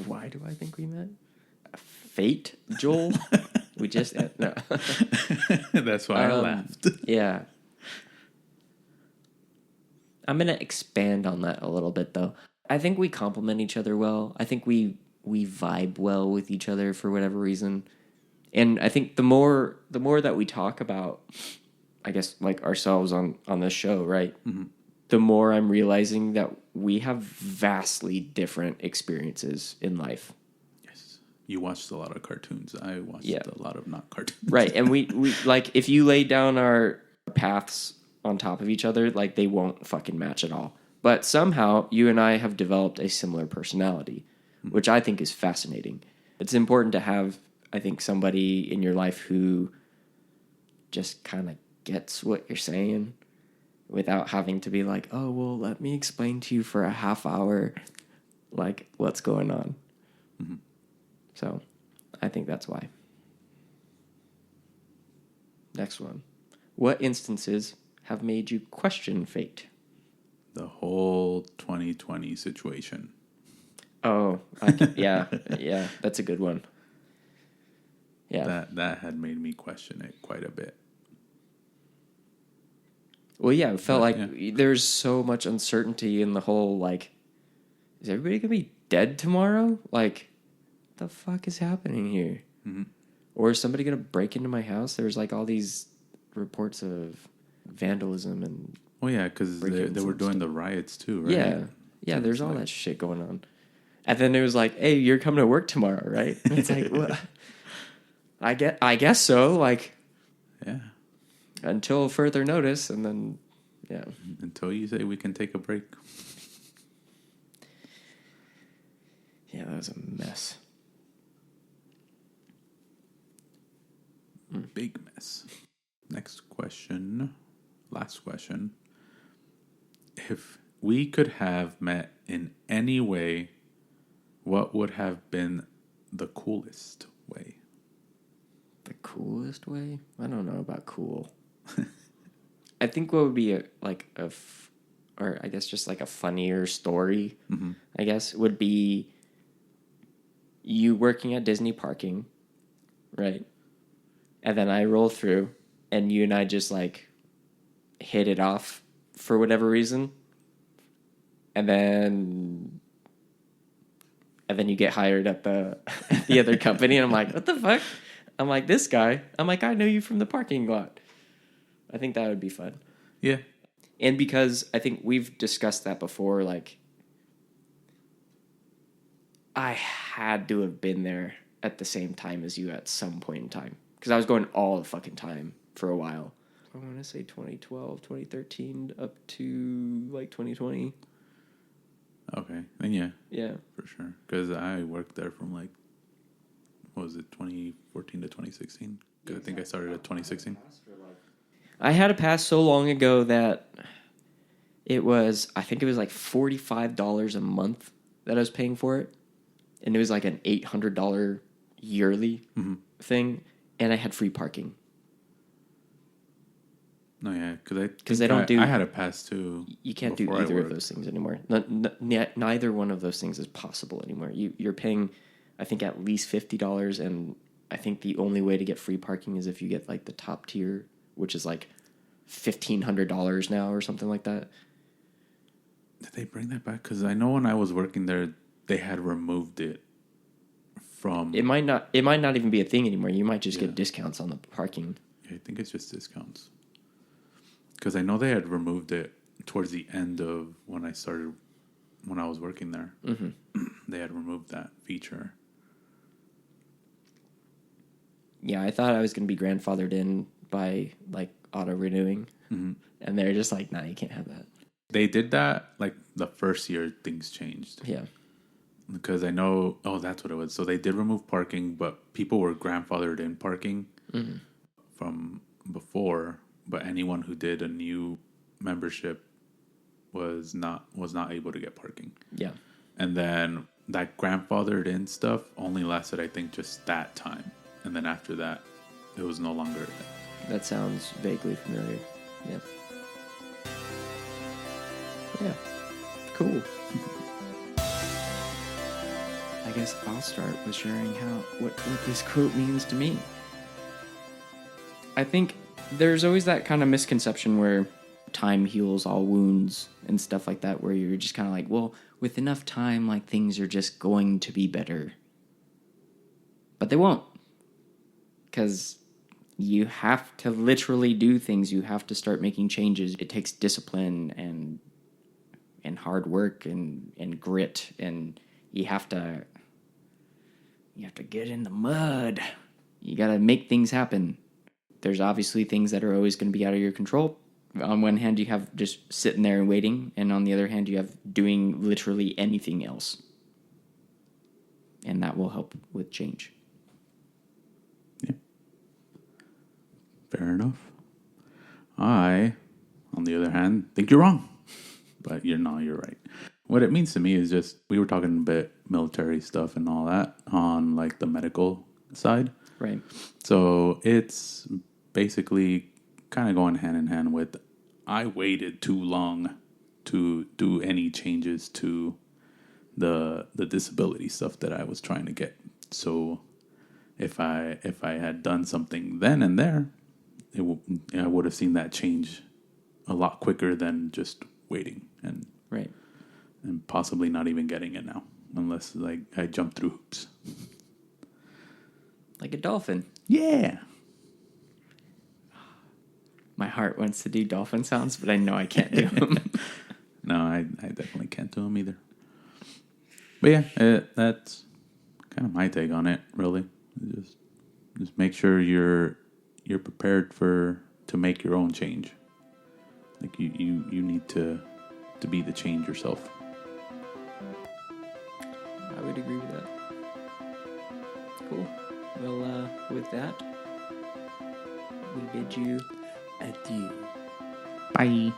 Why do I think we met? Fate, Joel? We just... no. That's why I laughed. Yeah. I'm going to expand on that a little bit, though. I think we complement each other well. I think we vibe well with each other for whatever reason. And I think the more that we talk about, I guess, like ourselves on this show, right? Mm-hmm. The more I'm realizing that we have vastly different experiences in life. Yes. You watched a lot of cartoons. I watched a lot of not cartoons. Right. And we like, if you lay down our paths on top of each other, like, they won't fucking match at all. But somehow you and I have developed a similar personality, which I think is fascinating. It's important to have, I think, somebody in your life who just kind of gets what you're saying without having to be like, oh, well, let me explain to you for a half hour, like, what's going on. Mm-hmm. So I think that's why. Next one. What instances have made you question fate? The whole 2020 situation. Oh, yeah, that's a good one. Yeah. That had made me question it quite a bit. Well, yeah, it felt there's so much uncertainty in the whole, like, is everybody going to be dead tomorrow? Like, what the fuck is happening here? Mm-hmm. Or is somebody going to break into my house? There's like all these reports of vandalism and Oh yeah, because they were doing the riots too, right? yeah. So There's it's all like- that shit going on. And then it was like, hey, you're coming to work tomorrow, right? And it's like, well, I guess so. Like, yeah. until further notice, and then yeah. Until you say we can take a break. Yeah, that was a mess. Big mess. Next question. Last question. If we could have met in any way, what would have been the coolest way? The coolest way? I don't know about cool. I think what would be or I guess just like a funnier story, I guess, would be you working at Disney parking, right? And then I roll through and you and I just like hit it off for whatever reason. And then you get hired at the other company, and I'm like, what the fuck? I'm like, this guy. I'm like, I know you from the parking lot. I think that would be fun. Yeah. And because I think we've discussed that before, like, I had to have been there at the same time as you at some point in time. Because I was going all the fucking time for a while. I want to say 2012, 2013, up to, like, 2020. Okay. And yeah. Yeah. For sure. Because I worked there from like, what was it, 2014 to 2016? Because I think I started at 2016. I had a pass so long ago that I think it was like $45 a month that I was paying for it. And it was like an $800 yearly thing. And I had free parking. No, yeah, because they don't do. I had a pass too. You can't do either of those things anymore. Neither one of those things is possible anymore. You're paying, I think, at least $50, and I think the only way to get free parking is if you get like the top tier, which is like $1,500 now or something like that. Did they bring that back? Because I know when I was working there, they had removed it from. It might not even be a thing anymore. You might just get discounts on the parking. Yeah, I think it's just discounts. Because I know they had removed it towards the end of when I was working there. Mm-hmm. They had removed that feature. Yeah, I thought I was going to be grandfathered in by like auto renewing, and they're just like, "Nah, you can't have that." They did that like the first year things changed. Yeah, because I know. Oh, that's what it was. So they did remove parking, but people were grandfathered in parking from before. But anyone who did a new membership was not able to get parking. Yeah. And then that grandfathered in stuff only lasted, I think, just that time. And then after that, it was no longer a thing. That sounds vaguely familiar. Yeah. Yeah. Cool. I guess I'll start with sharing what this quote means to me. I think there's always that kind of misconception where time heals all wounds and stuff like that, where you're just kind of like, well, with enough time, like things are just going to be better. But they won't. Because you have to literally do things. You have to start making changes. It takes discipline and hard work and grit, and you have to get in the mud. You got to make things happen. There's obviously things that are always going to be out of your control. On one hand, you have just sitting there and waiting, and on the other hand, you have doing literally anything else. And that will help with change. Yeah. Fair enough. I, on the other hand, think you're wrong. But you're right. What it means to me is just, we were talking a bit military stuff and all that on like the medical side. Right. So it's basically kind of going hand in hand with, I waited too long to do any changes to the disability stuff that I was trying to get. So if I had done something then and there, I would have seen that change a lot quicker than just waiting and Right. and possibly not even getting it now, unless like I jump through hoops. Like a dolphin. Yeah. My heart wants to do dolphin sounds, but I know I can't do them. No, I definitely can't do them either. But yeah, that's kind of my take on it. Really, just make sure you're prepared to make your own change. Like you need to be the change yourself. I would agree with that. Cool. Well, with that, we bid you adieu. Bye.